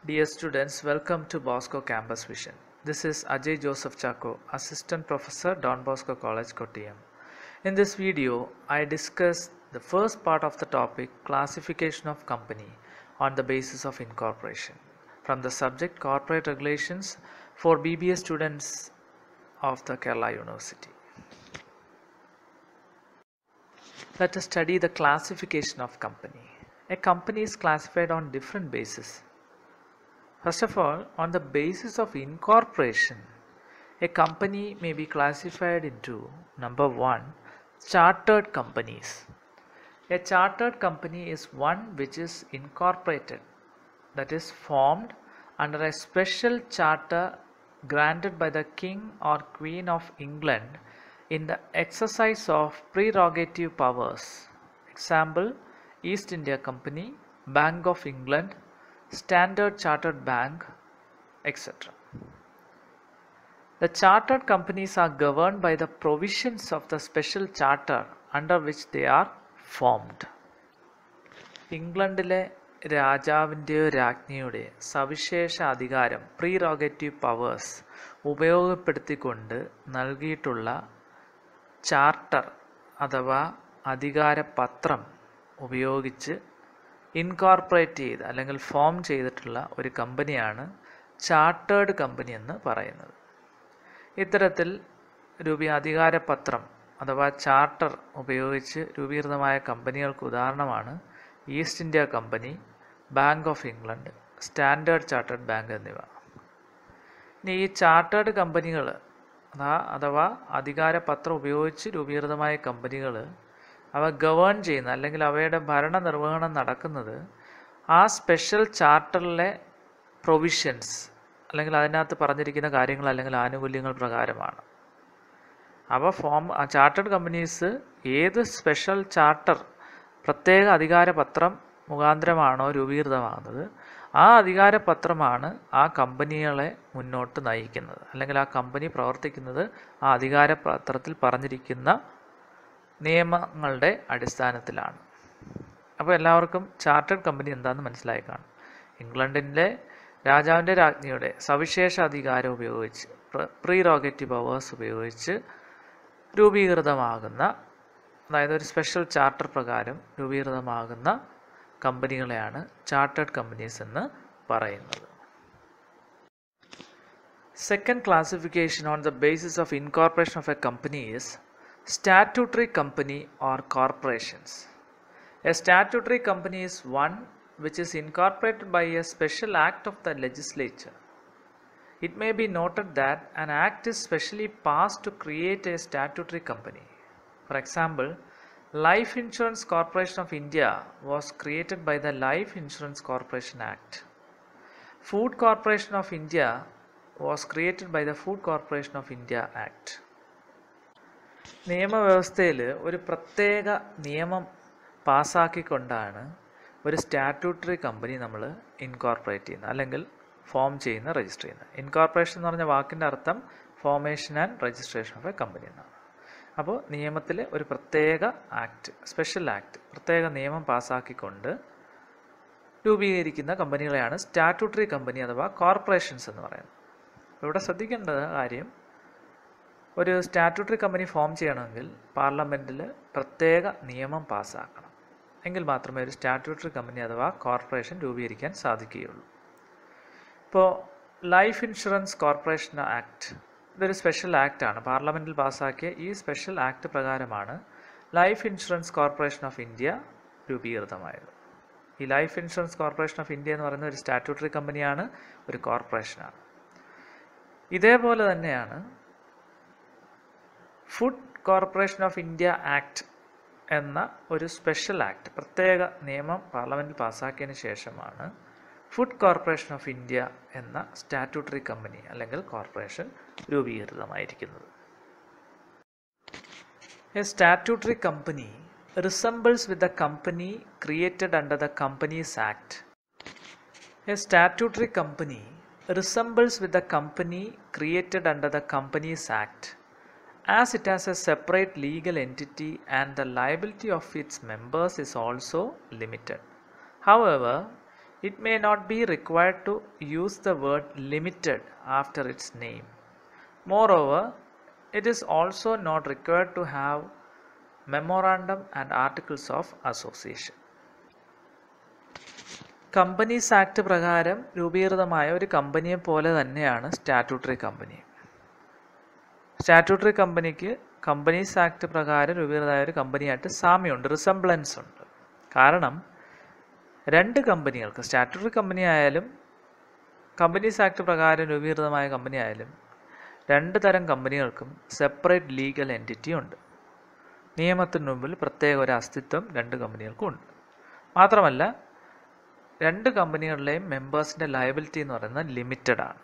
Dear students, welcome to Bosco Campus Vision. This is Ajay Joseph Chako, Assistant Professor, Don Bosco College, Kottayam. In this video, I discuss the first part of the topic, classification of company on the basis of incorporation, from the subject Corporate Regulations for BBA students of the Kerala University. Let us study the classification of company. A company is classified on different bases. First of all, on the basis of incorporation, a company may be classified into number 1, chartered companies. A chartered company is one which is incorporated, that is formed under a special charter granted by the King or Queen of England in the exercise of prerogative powers. Example, East India Company, Bank of England, Standard Chartered Bank, etc. The chartered companies are governed by the provisions of the special charter under which they are formed. ഇംഗ്ലണ്ടിലെ രാജാവിൻ്റെയോ രാജ്ഞിയുടെ സവിശേഷ അധികാരം പ്രീറോഗേറ്റീവ് powers ഉപയോഗപ്പെടുത്തിക്കൊണ്ട് നൽകിയിട്ടുള്ള charter അഥവാ അധികാരപത്രം ഉപയോഗിച്ച് incorporate ചെയ്ത് അല്ലെങ്കിൽ ഫോം ചെയ്തിട്ടുള്ള ഒരു കമ്പനിയാണ് ചാർട്ടേഡ് കമ്പനി എന്ന് പറയുന്നത്. ഇത്തരത്തിൽ അധികാരപത്രം അഥവാ ചാർട്ടർ ഉപയോഗിച്ച് രൂപീകൃതമായ കമ്പനികൾക്ക് ഉദാഹരണമാണ് east India company, bank of England, standard chartered bank എന്നിവ. ഇനി ഈ ചാർട്ടേഡ് കമ്പനികൾ അഥവാ അധികാരപത്രം ഉപയോഗിച്ച് രൂപീകൃതമായ കമ്പനികൾ അവ ഗവേൺ ചെയ്യുന്ന അല്ലെങ്കിൽ അവയുടെ ഭരണനിർവഹണം നടക്കുന്നത് ആ സ്പെഷ്യൽ ചാർട്ടറിലെ പ്രൊവിഷൻസ് അല്ലെങ്കിൽ അതിനകത്ത് പറഞ്ഞിരിക്കുന്ന കാര്യങ്ങൾ അല്ലെങ്കിൽ ആനുകൂല്യങ്ങൾ പ്രകാരമാണ്. അവ ചാർട്ടേഡ് കമ്പനീസ് ഏത് സ്പെഷ്യൽ ചാർട്ടർ പ്രത്യേക അധികാരപത്രം മുഖാന്തരമാണോ രൂപീകൃതമാകുന്നത് ആ അധികാരപത്രമാണ് ആ കമ്പനികളെ മുന്നോട്ട് നയിക്കുന്നത് അല്ലെങ്കിൽ ആ കമ്പനി പ്രവർത്തിക്കുന്നത് ആ അധികാരപത്രത്തിൽ പറഞ്ഞിരിക്കുന്ന നിയമങ്ങളുടെ അടിസ്ഥാനത്തിലാണ്. അപ്പോൾ എല്ലാവർക്കും ചാർട്ടേഡ് കമ്പനി എന്താണെന്ന് മനസ്സിലായി കാണും. ഇംഗ്ലണ്ടിലെ രാജാവിൻ്റെ രാജ്ഞിയുടെ സവിശേഷ അധികാരം ഉപയോഗിച്ച് പ്രീറോഗേറ്റീവ് പവേഴ്സ് ഉപയോഗിച്ച് രൂപീകൃതമാകുന്ന, അതായത് ഒരു സ്പെഷ്യൽ ചാർട്ടർ പ്രകാരം രൂപീകൃതമാകുന്ന കമ്പനികളെയാണ് ചാർട്ടേഡ് കമ്പനീസ് എന്ന് പറയുന്നത്. Second classification on the basis of incorporation of a company is statutory company or corporations. A statutory company is one which is incorporated by a special act of the legislature. It may be noted that an act is specially passed to create a statutory company. For example, Life Insurance Corporation of India was created by the Life Insurance Corporation Act. Food Corporation of India was created by the Food Corporation of India Act. നിയമവ്യവസ്ഥയിൽ ഒരു പ്രത്യേക നിയമം പാസ്സാക്കിക്കൊണ്ടാണ് ഒരു statutory company നമ്മൾ incorporate ചെയ്യുന്നത് അല്ലെങ്കിൽ form ചെയ്യുന്ന, register ചെയ്യുന്നത്. Incorporation എന്ന് പറഞ്ഞ വാക്കിൻ്റെ അർത്ഥം formation and registration of A company എന്നാണ്. അപ്പോൾ നിയമത്തിൽ ഒരു പ്രത്യേക ആക്ട്, സ്പെഷ്യൽ ആക്ട്, പ്രത്യേക നിയമം പാസ്സാക്കിക്കൊണ്ട് രൂപീകരിക്കുന്ന കമ്പനികളെയാണ് സ്റ്റാറ്റ്യൂട്ടറി കമ്പനി അഥവാ കോർപ്പറേഷൻസ് എന്ന് പറയുന്നത്. ഇവിടെ ശ്രദ്ധിക്കേണ്ട കാര്യം, ഒരു സ്റ്റാറ്റ്യൂട്ടറി കമ്പനി ഫോം ചെയ്യണമെങ്കിൽ പാർലമെൻറ്റിൽ പ്രത്യേക നിയമം പാസ്സാക്കണം. എങ്കിൽ മാത്രമേ ഒരു സ്റ്റാറ്റ്യൂട്ടറി കമ്പനി അഥവാ കോർപ്പറേഷൻ രൂപീകരിക്കാൻ സാധിക്കുകയുള്ളൂ. ഇപ്പോൾ ലൈഫ് ഇൻഷുറൻസ് കോർപ്പറേഷൻ ആക്ട് ഇതൊരു സ്പെഷ്യൽ ആക്റ്റാണ്. പാർലമെൻറ്റിൽ പാസ്സാക്കിയ ഈ സ്പെഷ്യൽ ആക്ട് പ്രകാരമാണ് life insurance corporation of India രൂപീകൃതമായത്. ഈ life insurance corporation of India എന്ന് പറയുന്ന ഒരു സ്റ്റാറ്റ്യൂട്ടറി കമ്പനിയാണ്, ഒരു കോർപ്പറേഷനാണ്. ഇതേപോലെ തന്നെയാണ് food corporation of India act എന്ന ഒരു സ്പെഷ്യൽ ആക്ട്, പ്രത്യേക നിയമം പാർലമെൻറ്റിൽ പാസ്സാക്കിയതിന് ശേഷമാണ് ഫുഡ് കോർപ്പറേഷൻ ഓഫ് ഇന്ത്യ എന്ന സ്റ്റാറ്റ്യൂട്ടറി കമ്പനി അല്ലെങ്കിൽ കോർപ്പറേഷൻ രൂപീകൃതമായിരിക്കുന്നത്. A statutory company resembles with the company created under the Companies Act. A statutory company resembles with the company created under the Companies Act, as it has a separate legal entity and the liability of its members is also limited. However, It may not be required to use the word limited after its name. Moreover, it is also not required to have memorandum and articles of association. Companies act പ്രകാരം രൂപീകൃതമായ ഒരു കമ്പനിയെ പോലെ തന്നെയാണ് statutory company. Statutory കമ്പനിക്ക് companies act പ്രകാരം രൂപീകൃതമായ ഒരു കമ്പനിയായിട്ട് സാമ്യമുണ്ട്, resemblance ഉണ്ട്. കാരണം രണ്ട് കമ്പനികൾക്ക്, സ്റ്റാറ്റ്യൂട്ടറി കമ്പനി ആയാലും കമ്പനീസ് ആക്ട് പ്രകാരം രൂപീകൃതമായ കമ്പനി ആയാലും രണ്ട് തരം കമ്പനികൾക്കും സെപ്പറേറ്റ് ലീഗൽ എൻറ്റിറ്റി ഉണ്ട്. നിയമത്തിന് മുമ്പിൽ പ്രത്യേക ഒരു അസ്തിത്വം രണ്ട് കമ്പനികൾക്കും ഉണ്ട്. മാത്രമല്ല രണ്ട് കമ്പനികളിലെയും മെമ്പേഴ്സിൻ്റെ ലയബിലിറ്റി എന്ന് പറയുന്നത് ലിമിറ്റഡ് ആണ്.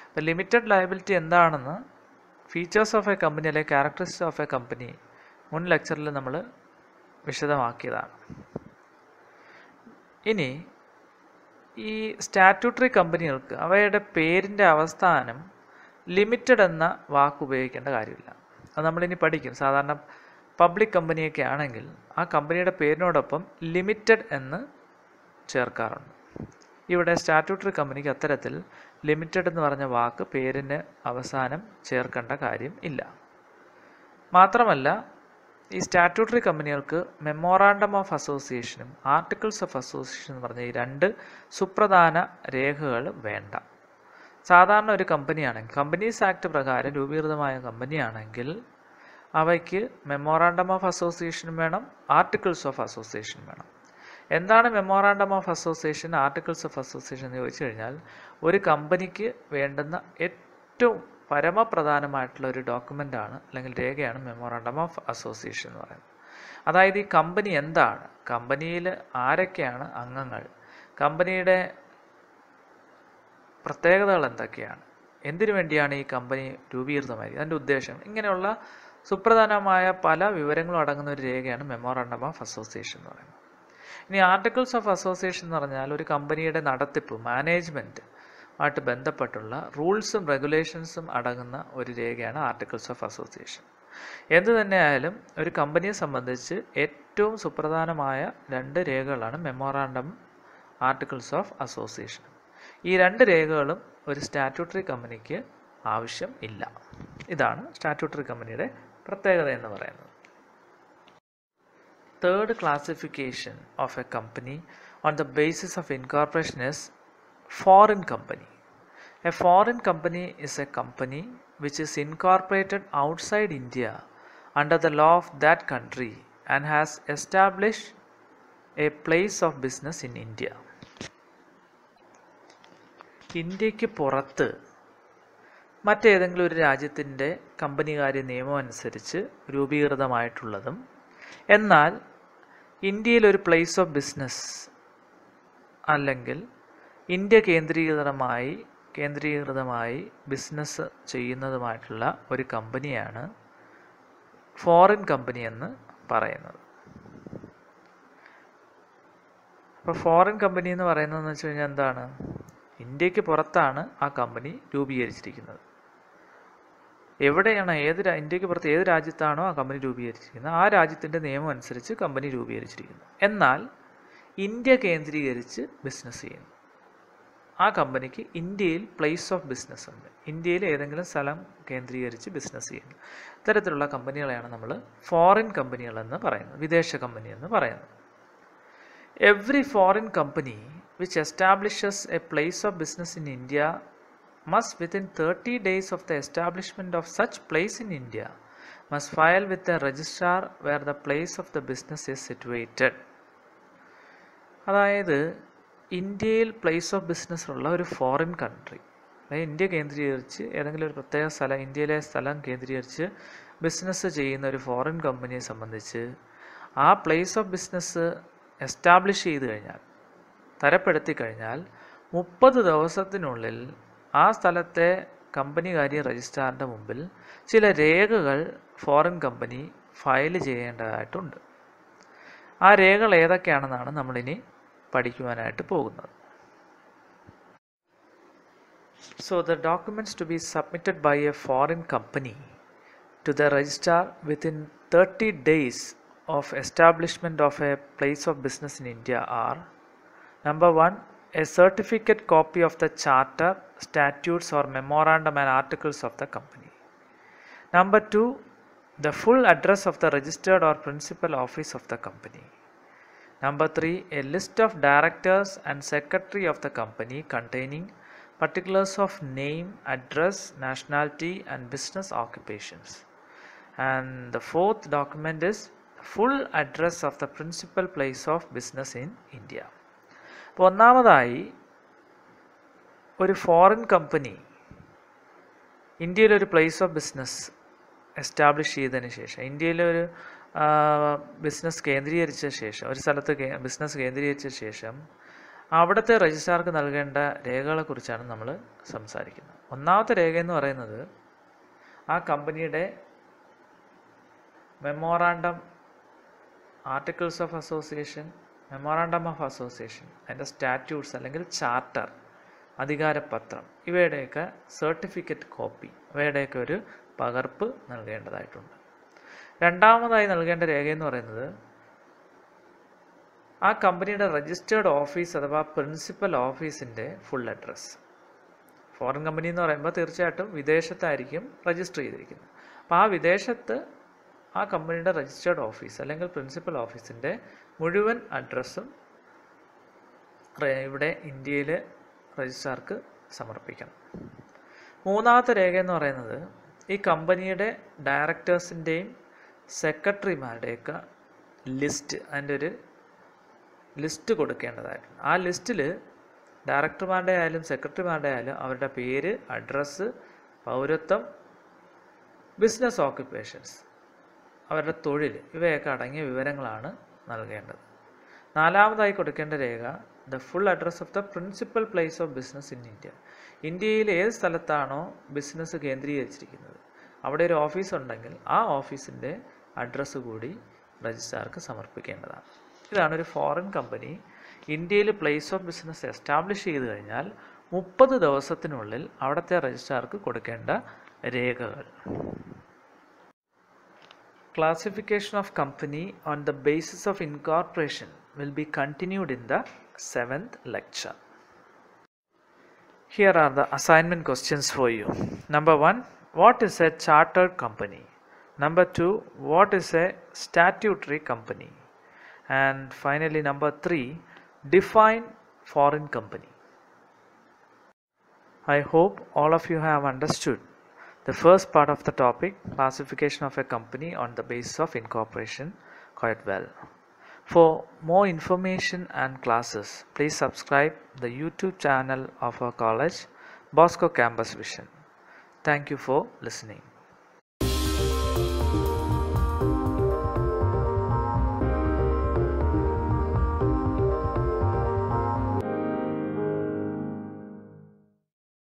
അപ്പോൾ ലിമിറ്റഡ് ലയബിലിറ്റി എന്താണെന്ന് ഫീച്ചേഴ്സ് ഓഫ് എ കമ്പനി അല്ലെങ്കിൽ ക്യാരക്ടറിസ്റ്റിക്സ് ഓഫ് എ കമ്പനി മുൻ ലെക്ചറിൽ നമ്മൾ വിശദമാക്കിയതാണ്. ഇനി ഈ സ്റ്റാറ്റ്യൂട്ടറി കമ്പനികൾക്ക് അവയുടെ പേരിൻ്റെ അവസാനം ലിമിറ്റഡ് എന്ന വാക്ക് ഉപയോഗിക്കേണ്ട കാര്യമില്ല. അത് നമ്മളിനി പഠിക്കും. സാധാരണ പബ്ലിക് കമ്പനിയൊക്കെ ആണെങ്കിൽ ആ കമ്പനിയുടെ പേരിനോടൊപ്പം ലിമിറ്റഡ് എന്ന് ചേർക്കാറുണ്ട്. ഇവിടെ സ്റ്റാറ്റ്യൂട്ടറി കമ്പനിക്ക് അത്തരത്തിൽ ലിമിറ്റഡ് എന്ന് പറഞ്ഞ വാക്ക് പേരിന് അവസാനം ചേർക്കേണ്ട കാര്യം ഇല്ല. മാത്രമല്ല ഈ സ്റ്റാറ്റ്യൂട്ടറി കമ്പനികൾക്ക് മെമ്മോറാണ്ടം ഓഫ് അസോസിയേഷനും ആർട്ടിക്കിൾസ് ഓഫ് അസോസിയേഷൻ എന്ന് പറഞ്ഞ ഈ രണ്ട് സുപ്രധാന രേഖകൾ വേണ്ട. സാധാരണ ഒരു കമ്പനിയാണെങ്കിൽ, കമ്പനീസ് ആക്ട് പ്രകാരം രൂപീകൃതമായ കമ്പനിയാണെങ്കിൽ അവയ്ക്ക് മെമ്മോറാണ്ടം ഓഫ് അസോസിയേഷനും വേണം, ആർട്ടിക്കിൾസ് ഓഫ് അസോസിയേഷൻ വേണം. എന്താണ് memorandum of association, articles of association എന്ന് ചോദിച്ചു കഴിഞ്ഞാൽ ഒരു കമ്പനിക്ക് വേണ്ടുന്ന ഏറ്റവും പരമപ്രധാനമായിട്ടുള്ള ഒരു ഡോക്യുമെൻ്റാണ് അല്ലെങ്കിൽ രേഖയാണ് മെമ്മോറാണ്ടം ഓഫ് അസോസിയേഷൻ എന്ന് പറയുന്നത്. അതായത് ഈ കമ്പനി എന്താണ്, കമ്പനിയിൽ ആരൊക്കെയാണ് അംഗങ്ങൾ, കമ്പനിയുടെ പ്രത്യേകതകൾ എന്തൊക്കെയാണ്, എന്തിനു വേണ്ടിയാണ് ഈ കമ്പനി രൂപീകൃതമായത്, അതിൻ്റെ ഉദ്ദേശം, ഇങ്ങനെയുള്ള സുപ്രധാനമായ പല വിവരങ്ങളും അടങ്ങുന്ന ഒരു രേഖയാണ് മെമ്മോറാണ്ടം ഓഫ് അസോസിയേഷൻ എന്ന് പറയുന്നത്. ഇനി ആർട്ടിക്കിൾസ് ഓഫ് അസോസിയേഷൻ എന്ന് പറഞ്ഞാൽ ഒരു കമ്പനിയുടെ നടത്തിപ്പ്, മാനേജ്മെൻറ്റ് ആയിട്ട് ബന്ധപ്പെട്ടുള്ള റൂൾസും റെഗുലേഷൻസും അടങ്ങുന്ന ഒരു രേഖയാണ് ആർട്ടിക്കിൾസ് ഓഫ് അസോസിയേഷൻ. എന്തു തന്നെയായാലും ഒരു കമ്പനിയെ സംബന്ധിച്ച് ഏറ്റവും സുപ്രധാനമായ രണ്ട് രേഖകളാണ് മെമ്മോറാണ്ടം, ആർട്ടിക്കിൾസ് ഓഫ് അസോസിയേഷൻ. ഈ രണ്ട് രേഖകളും ഒരു സ്റ്റാറ്റ്യൂട്ടറി കമ്പനിക്ക് ആവശ്യം ഇല്ല. ഇതാണ് സ്റ്റാറ്റ്യൂട്ടറി കമ്പനിയുടെ പ്രത്യേകത എന്ന് പറയുന്നത്. Third classification of a company on the basis of incorporation is foreign company. A foreign company is a company which is incorporated outside India under the law of that country and has established a place of business in India. ഇന്ത്യക്ക് പുറത്ത് മറ്റേതെങ്കിലും ഒരു രാജ്യത്തിൻ്റെ കമ്പനികാര്യ നിയമം അനുസരിച്ച് രൂപീകൃതമായിട്ടുള്ളതും എന്നാൽ ഇന്ത്യയിലൊരു place of business അല്ലെങ്കിൽ India കേന്ദ്രീകൃതമായി business ചെയ്യുന്നതുമായിട്ടുള്ള ഒരു കമ്പനിയാണ് ഫോറിൻ കമ്പനി എന്ന് പറയുന്നത്. അപ്പോൾ ഫോറിൻ കമ്പനി എന്ന് പറയുന്നതെന്ന് വെച്ച് കഴിഞ്ഞാൽ എന്താണ്, ഇന്ത്യക്ക് പുറത്താണ് ആ കമ്പനി രൂപീകരിച്ചിരിക്കുന്നത്. എവിടെയാണ്, ഇന്ത്യക്ക് പുറത്ത് ഏത് രാജ്യത്താണോ ആ കമ്പനി രൂപീകരിച്ചിരിക്കുന്നത് ആ രാജ്യത്തിൻ്റെ നിയമം അനുസരിച്ച് കമ്പനി രൂപീകരിച്ചിരിക്കുന്നു. എന്നാൽ ഇന്ത്യ കേന്ദ്രീകരിച്ച് ബിസിനസ് ചെയ്യുന്നു. ആ കമ്പനിക്ക് ഇന്ത്യയിൽ പ്ലേസ് ഓഫ് ബിസിനസ് ഉണ്ട്, ഇന്ത്യയിൽ ഏതെങ്കിലും സ്ഥലം കേന്ദ്രീകരിച്ച് ബിസിനസ് ചെയ്യുന്നു. ഇത്തരത്തിലുള്ള കമ്പനികളെയാണ് നമ്മൾ ഫോറിൻ കമ്പനികളെന്ന് പറയുന്നത്, വിദേശ കമ്പനി എന്ന് പറയുന്നത്. Every foreign company which establishes a place of business in India must within 30 days of the establishment of such place in India must file with the registrar where the place of the business is situated. അതായത് ഇന്ത്യയിൽ place of business ഉള്ള ഒരു foreign country, അതായത് India കേന്ദ്രീകരിച്ച് ഏതെങ്കിലും ഒരു പ്രത്യേക സ്ഥലം, ഇന്ത്യയിലെ സ്ഥലം കേന്ദ്രീകരിച്ച് ബിസിനസ് ചെയ്യുന്ന ഒരു ഫോറിൻ കമ്പനിയെ സംബന്ധിച്ച് ആ പ്ലേസ് ഓഫ് ബിസിനസ് എസ്റ്റാബ്ലിഷ് ചെയ്ത് കഴിഞ്ഞാൽ, തരപ്പെടുത്തി കഴിഞ്ഞാൽ 30 ദിവസത്തിനുള്ളിൽ ആ സ്ഥലത്തെ കമ്പനികാര്യ രജിസ്ട്രാറിൻ്റെ മുമ്പിൽ ചില രേഖകൾ ഫോറിൻ കമ്പനി ഫയൽ ചെയ്യേണ്ടതായിട്ടുണ്ട്. ആ രേഖകൾ ഏതൊക്കെയാണെന്നാണ് നമ്മളിനി പഠിക്കുവാനായിട്ട് പോകുന്നത്. So the documents to be submitted by a foreign company to the registrar within 30 days of establishment of a place of business in India are: number 1, a certificate copy of the charter, statutes or memorandum and articles of the company. Number 2, the full address of the registered or principal office of the company. Number 3, a list of directors and secretary of the company containing particulars of name, address, nationality and business occupations. And the fourth document is full address of the principal place of business in India. അപ്പോൾ ഒന്നാമതായി ഒരു foreign company ഇന്ത്യയിലൊരു place of business establish ചെയ്തതിന് ശേഷം, ഇന്ത്യയിലൊരു business കേന്ദ്രീകരിച്ച ശേഷം, ഒരു സ്ഥലത്ത് business കേന്ദ്രീകരിച്ച ശേഷം അവിടുത്തെ രജിസ്ട്രാർക്ക് നൽകേണ്ട രേഖകളെക്കുറിച്ചാണ് നമ്മൾ സംസാരിക്കുന്നത്. ഒന്നാമത്തെ രേഖ എന്ന് പറയുന്നത് ആ കമ്പനിയുടെ memorandum, articles of association, memorandum of association, അതിൻ്റെ സ്റ്റാറ്റ്യൂട്ട്സ് അല്ലെങ്കിൽ ചാർട്ടർ, അധികാരപത്രം, ഇവയുടെയൊക്കെ സർട്ടിഫിക്കറ്റ് കോപ്പി, ഇവയുടെയൊക്കെ ഒരു പകർപ്പ് നൽകേണ്ടതായിട്ടുണ്ട്. രണ്ടാമതായി നൽകേണ്ട രേഖയെന്ന് പറയുന്നത് ആ കമ്പനിയുടെ രജിസ്റ്റേർഡ് ഓഫീസ് അഥവാ പ്രിൻസിപ്പൽ ഓഫീസിൻ്റെ ഫുൾ അഡ്രസ്സ്. ഫോറിൻ കമ്പനി എന്ന് പറയുമ്പോൾ തീർച്ചയായിട്ടും വിദേശത്തായിരിക്കും രജിസ്റ്റർ ചെയ്തിരിക്കുന്നത്. അപ്പോൾ ആ വിദേശത്ത് ആ കമ്പനിയുടെ രജിസ്റ്റേർഡ് ഓഫീസ് അല്ലെങ്കിൽ പ്രിൻസിപ്പൽ ഓഫീസിൻ്റെ മുഴുവൻ അഡ്രസ്സും ഇവിടെ ഇന്ത്യയിൽ രജിസ്ട്രാർക്ക് സമർപ്പിക്കണം. മൂന്നാമത്തെ രേഖ എന്ന് പറയുന്നത് ഈ കമ്പനിയുടെ ഡയറക്ടേഴ്സിൻ്റെയും സെക്രട്ടറിമാരുടെയൊക്കെ ലിസ്റ്റ്, അതിൻ്റെ ഒരു ലിസ്റ്റ് കൊടുക്കേണ്ടതായിട്ടുണ്ട്. ആ ലിസ്റ്റിൽ ഡയറക്ടർമാരുടെ ആയാലും സെക്രട്ടറിമാരുടെ ആയാലും അവരുടെ പേര്, അഡ്രസ്സ്, പൗരത്വം, ബിസിനസ് ഓക്യുപ്പേഷൻസ്, അവരുടെ തൊഴിൽ, ഇവയൊക്കെ അടങ്ങിയ വിവരങ്ങളാണ് നൽകേണ്ടത്. നാലാമതായി കൊടുക്കേണ്ട രേഖ the full address of the principal place of business in India. ഇന്ത്യയിൽ ഏത് സ്ഥലത്താണോ ബിസിനസ് കേന്ദ്രീകരിച്ചിരിക്കുന്നത് അവിടെ ഒരു ഓഫീസ് ഉണ്ടെങ്കിൽ ആ ഓഫീസിൻ്റെ അഡ്രസ്സ് കൂടി രജിസ്ട്രാർക്ക് സമർപ്പിക്കേണ്ടതാണ്. ഇതാണ് ഒരു ഫോറിൻ കമ്പനി ഇന്ത്യയിൽ പ്ലേസ് ഓഫ് ബിസിനസ് എസ്റ്റാബ്ലിഷ് ചെയ്ത് കഴിഞ്ഞാൽ 30 ദിവസത്തിനുള്ളിൽ അവിടുത്തെ രജിസ്ട്രാർക്ക് കൊടുക്കേണ്ട രേഖകൾ. Classification of company on the basis of incorporation will be continued in the 7th lecture. Here are the assignment questions for you. Number 1, what is a chartered company? Number 2, what is a statutory company? And finally number 3, define foreign company. I hope all of you have understood the first part of the topic, classification of a company on the basis of incorporation, quite well. For more information and classes, please subscribe the YouTube channel of our college, Bosco Campus Vision. Thank you for listening.